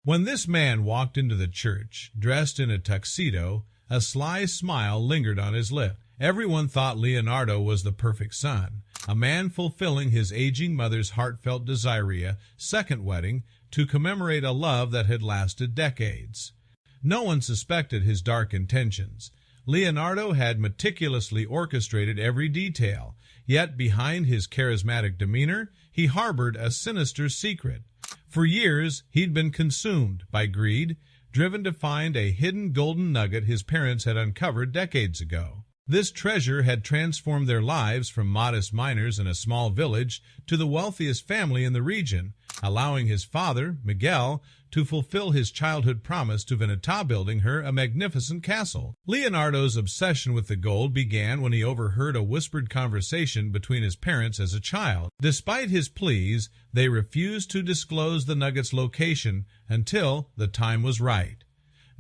When this man walked into the church, dressed in a tuxedo, a sly smile lingered on his lip. Everyone thought Leonardo was the perfect son, a man fulfilling his aging mother's heartfelt desire, second wedding, to commemorate a love that had lasted decades. No one suspected his dark intentions. Leonardo had meticulously orchestrated every detail, yet behind his charismatic demeanor, he harbored a sinister secret. For years, he'd been consumed by greed, driven to find a hidden golden nugget his parents had uncovered decades ago. This treasure had transformed their lives from modest miners in a small village to the wealthiest family in the region, allowing his father, Miguel, to fulfill his childhood promise to Veneta, building her a magnificent castle. Leonardo's obsession with the gold began when he overheard a whispered conversation between his parents as a child. Despite his pleas, they refused to disclose the nugget's location until the time was right.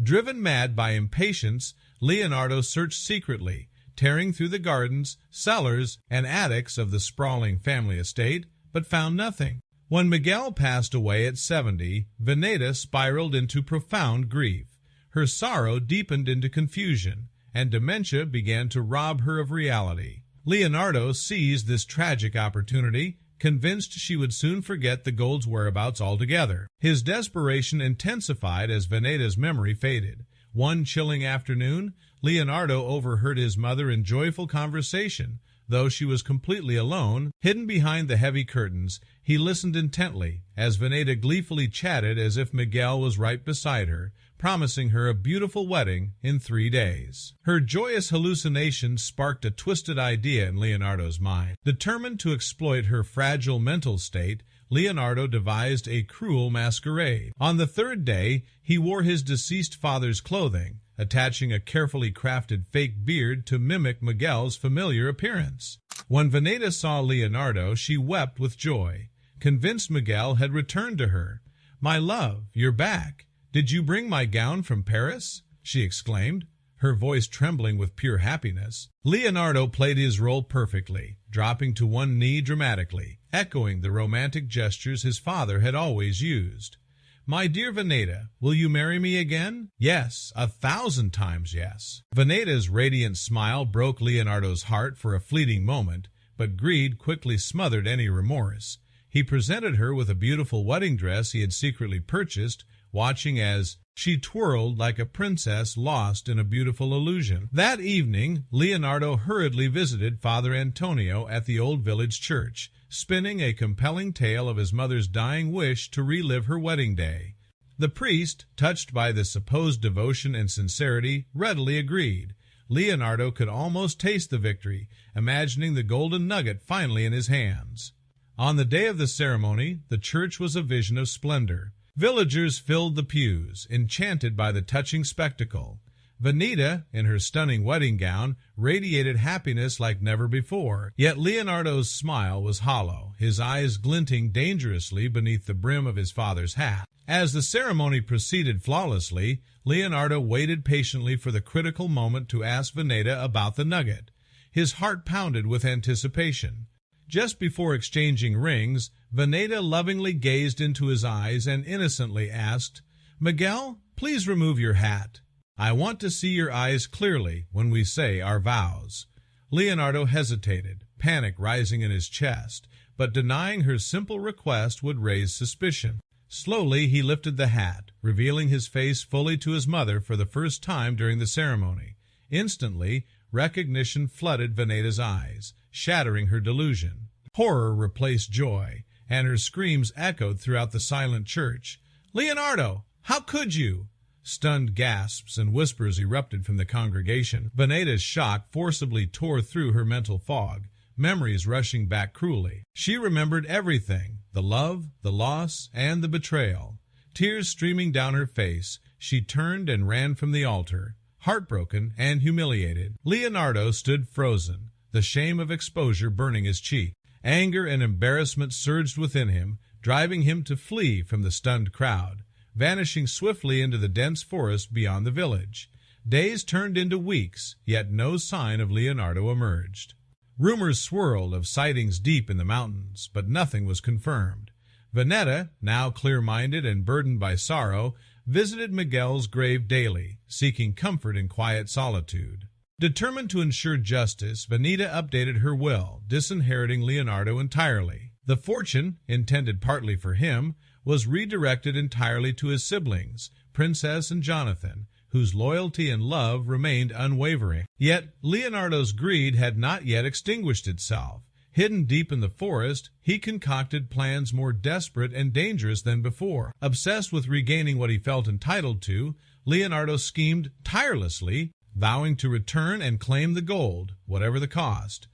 Driven mad by impatience, Leonardo searched secretly, tearing through the gardens, cellars, and attics of the sprawling family estate, but found nothing. When Miguel passed away at 70, Veneta spiraled into profound grief. Her sorrow deepened into confusion, and dementia began to rob her of reality. Leonardo seized this tragic opportunity, convinced she would soon forget the gold's whereabouts altogether. His desperation intensified as Veneta's memory faded. One chilling afternoon, Leonardo overheard his mother in joyful conversation. Though she was completely alone, hidden behind the heavy curtains, he listened intently as Veneta gleefully chatted as if Miguel was right beside her, promising her a beautiful wedding in 3 days. Her joyous hallucinations sparked a twisted idea in Leonardo's mind. Determined to exploit her fragile mental state, Leonardo devised a cruel masquerade. On the 3rd day, he wore his deceased father's clothing, attaching a carefully crafted fake beard to mimic Miguel's familiar appearance. When Veneta saw Leonardo, she wept with joy, convinced Miguel had returned to her. "My love, you're back. Did you bring my gown from Paris?" she exclaimed, her voice trembling with pure happiness. Leonardo played his role perfectly, dropping to one knee dramatically, echoing the romantic gestures his father had always used. "My dear Veneta, will you marry me again?" "Yes, 1,000 times yes." Veneta's radiant smile broke Leonardo's heart for a fleeting moment, but greed quickly smothered any remorse. He presented her with a beautiful wedding dress he had secretly purchased, watching as she twirled like a princess lost in a beautiful illusion. That evening, Leonardo hurriedly visited Father Antonio at the old village church, spinning a compelling tale of his mother's dying wish to relive her wedding day. The priest, touched by the supposed devotion and sincerity, readily agreed. Leonardo could almost taste the victory, imagining the golden nugget finally in his hands. On the day of the ceremony, the church was a vision of splendor. Villagers filled the pews, enchanted by the touching spectacle. Veneta, in her stunning wedding gown, radiated happiness like never before. Yet Leonardo's smile was hollow, his eyes glinting dangerously beneath the brim of his father's hat. As the ceremony proceeded flawlessly, Leonardo waited patiently for the critical moment to ask Veneta about the nugget. His heart pounded with anticipation. Just before exchanging rings, Veneta lovingly gazed into his eyes and innocently asked, "Miguel, please remove your hat. I want to see your eyes clearly when we say our vows." Leonardo hesitated, panic rising in his chest, but denying her simple request would raise suspicion. Slowly he lifted the hat, revealing his face fully to his mother for the first time during the ceremony. Instantly, recognition flooded Veneta's eyes, shattering her delusion. Horror replaced joy, and her screams echoed throughout the silent church. "Leonardo, how could you?" Stunned gasps and whispers erupted from the congregation. Veneta's shock forcibly tore through her mental fog, memories rushing back cruelly. She remembered everything, the love, the loss, and the betrayal. Tears streaming down her face, she turned and ran from the altar, heartbroken and humiliated. Leonardo stood frozen, the shame of exposure burning his cheek. Anger and embarrassment surged within him, driving him to flee from the stunned crowd, vanishing swiftly into the dense forest beyond the village. Days turned into weeks, yet no sign of Leonardo emerged. Rumors swirled of sightings deep in the mountains, but nothing was confirmed. Veneta, now clear-minded and burdened by sorrow, visited Miguel's grave daily, seeking comfort in quiet solitude. Determined to ensure justice, Veneta updated her will, disinheriting Leonardo entirely. The fortune, intended partly for him, was redirected entirely to his siblings, Princess and Jonathan, whose loyalty and love remained unwavering. Yet Leonardo's greed had not yet extinguished itself. Hidden deep in the forest, he concocted plans more desperate and dangerous than before. Obsessed with regaining what he felt entitled to, Leonardo schemed tirelessly, vowing to return and claim the gold, whatever the cost.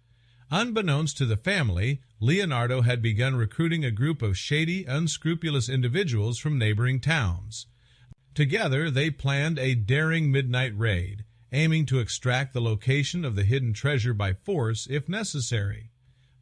Unbeknownst to the family, Leonardo had begun recruiting a group of shady, unscrupulous individuals from neighboring towns. Together, they planned a daring midnight raid, aiming to extract the location of the hidden treasure by force if necessary.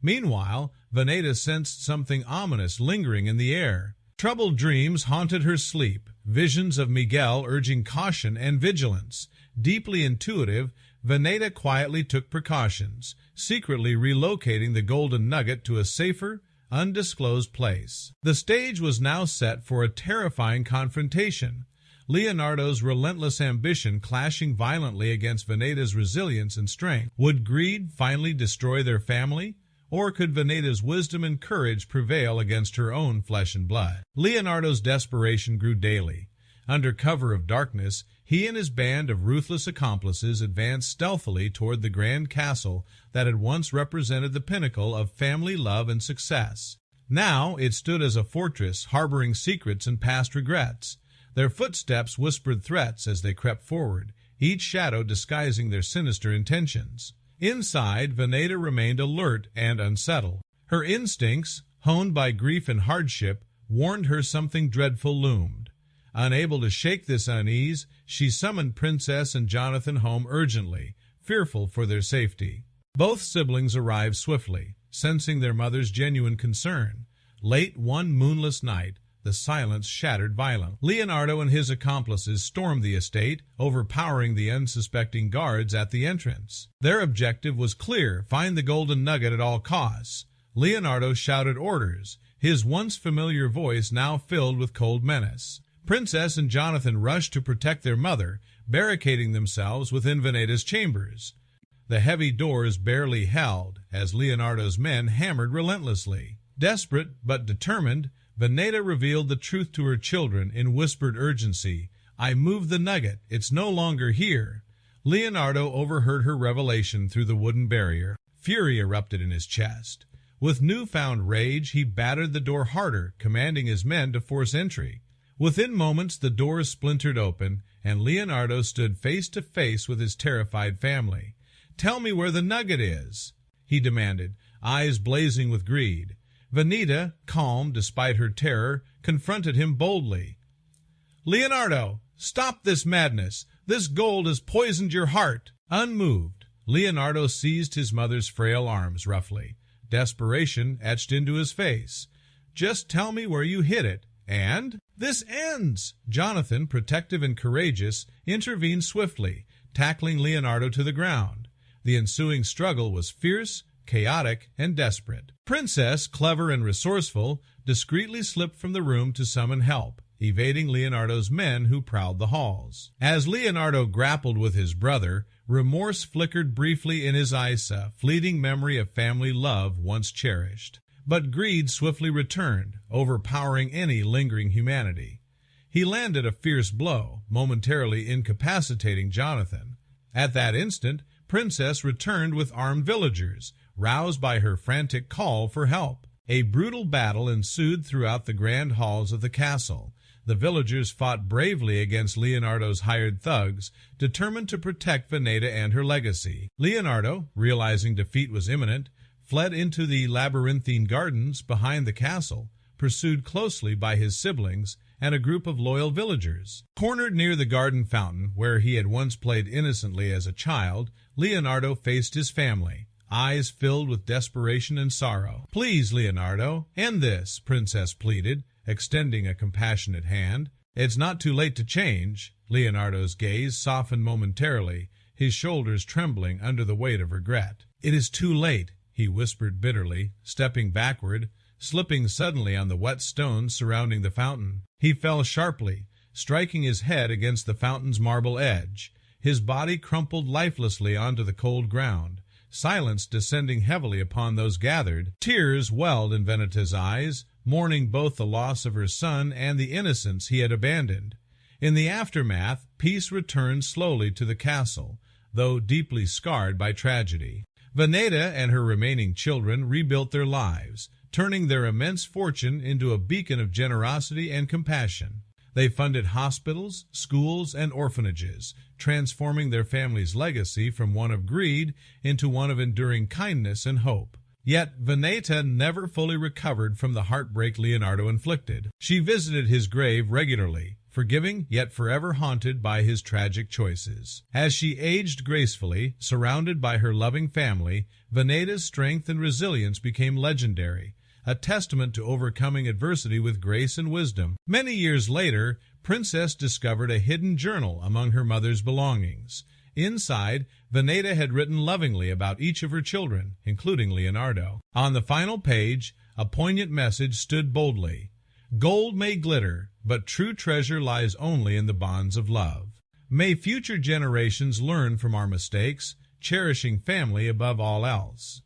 Meanwhile, Veneta sensed something ominous lingering in the air. Troubled dreams haunted her sleep, visions of Miguel urging caution and vigilance. Deeply intuitive, Veneta quietly took precautions, secretly relocating the golden nugget to a safer, undisclosed place. The stage was now set for a terrifying confrontation. Leonardo's relentless ambition clashing violently against Veneta's resilience and strength. Would greed finally destroy their family? Or could Veneta's wisdom and courage prevail against her own flesh and blood? Leonardo's desperation grew daily. Under cover of darkness, he and his band of ruthless accomplices advanced stealthily toward the grand castle that had once represented the pinnacle of family love and success. Now it stood as a fortress harboring secrets and past regrets. Their footsteps whispered threats as they crept forward, each shadow disguising their sinister intentions. Inside, Veneta remained alert and unsettled. Her instincts, honed by grief and hardship, warned her something dreadful loomed. Unable to shake this unease, she summoned Princess and Jonathan home urgently, fearful for their safety. Both siblings arrived swiftly, sensing their mother's genuine concern. Late one moonless night, the silence shattered violently. Leonardo and his accomplices stormed the estate, overpowering the unsuspecting guards at the entrance. Their objective was clear: find the golden nugget at all costs. Leonardo shouted orders, his once familiar voice now filled with cold menace. Princess and Jonathan rushed to protect their mother, barricading themselves within Veneta's chambers. The heavy doors barely held as Leonardo's men hammered relentlessly. Desperate but determined, Veneta revealed the truth to her children in whispered urgency. "I moved the nugget. It's no longer here." Leonardo overheard her revelation through the wooden barrier. Fury erupted in his chest. With newfound rage, he battered the door harder, commanding his men to force entry. Within moments, the doors splintered open, and Leonardo stood face to face with his terrified family. "Tell me where the nugget is," he demanded, eyes blazing with greed. Veneta, calm despite her terror, confronted him boldly. "Leonardo, stop this madness! This gold has poisoned your heart!" Unmoved, Leonardo seized his mother's frail arms roughly. Desperation etched into his face. "Just tell me where you hid it, and this ends!" Jonathan, protective and courageous, intervened swiftly, tackling Leonardo to the ground. The ensuing struggle was fierce, chaotic, and desperate. Princess, clever and resourceful, discreetly slipped from the room to summon help, evading Leonardo's men who prowled the halls. As Leonardo grappled with his brother, remorse flickered briefly in his eyes, a fleeting memory of family love once cherished. But greed swiftly returned, overpowering any lingering humanity. He landed a fierce blow, momentarily incapacitating Jonathan. At that instant, Princess returned with armed villagers, roused by her frantic call for help. A brutal battle ensued throughout the grand halls of the castle. The villagers fought bravely against Leonardo's hired thugs, determined to protect Veneta and her legacy. Leonardo, realizing defeat was imminent, fled into the labyrinthine gardens behind the castle, pursued closely by his siblings and a group of loyal villagers. Cornered near the garden fountain, where he had once played innocently as a child, Leonardo faced his family, eyes filled with desperation and sorrow. "Please, Leonardo, end this," Princess pleaded, extending a compassionate hand. "It's not too late to change." Leonardo's gaze softened momentarily, his shoulders trembling under the weight of regret. "It is too late," he whispered bitterly, stepping backward, slipping suddenly on the wet stones surrounding the fountain. He fell sharply, striking his head against the fountain's marble edge. His body crumpled lifelessly onto the cold ground, silence descending heavily upon those gathered. Tears welled in Veneta's eyes, mourning both the loss of her son and the innocence he had abandoned. In the aftermath, peace returned slowly to the castle, though deeply scarred by tragedy. Veneta and her remaining children rebuilt their lives, turning their immense fortune into a beacon of generosity and compassion. They funded hospitals, schools, and orphanages, transforming their family's legacy from one of greed into one of enduring kindness and hope. Yet Veneta never fully recovered from the heartbreak Leonardo inflicted. She visited his grave regularly, forgiving yet forever haunted by his tragic choices. As she aged gracefully, surrounded by her loving family, Veneta's strength and resilience became legendary, a testament to overcoming adversity with grace and wisdom. Many years later, Princess discovered a hidden journal among her mother's belongings. Inside, Veneta had written lovingly about each of her children, including Leonardo. On the final page, a poignant message stood boldly: "Gold may glitter, but true treasure lies only in the bonds of love." May future generations learn from our mistakes, cherishing family above all else.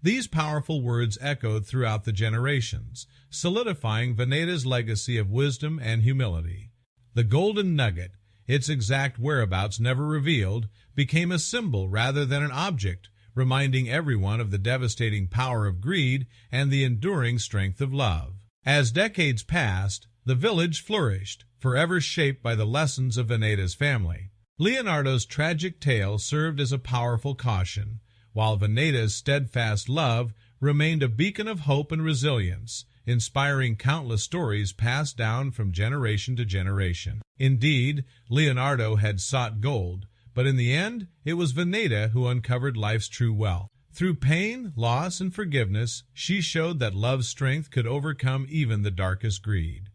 These powerful words echoed throughout the generations, solidifying Veneta's legacy of wisdom and humility. The golden nugget, its exact whereabouts never revealed, became a symbol rather than an object, reminding everyone of the devastating power of greed and the enduring strength of love. As decades passed, the village flourished, forever shaped by the lessons of Veneta's family. Leonardo's tragic tale served as a powerful caution, while Veneta's steadfast love remained a beacon of hope and resilience, inspiring countless stories passed down from generation to generation. Indeed, Leonardo had sought gold, but in the end, it was Veneta who uncovered life's true wealth. Through pain, loss, and forgiveness, she showed that love's strength could overcome even the darkest greed.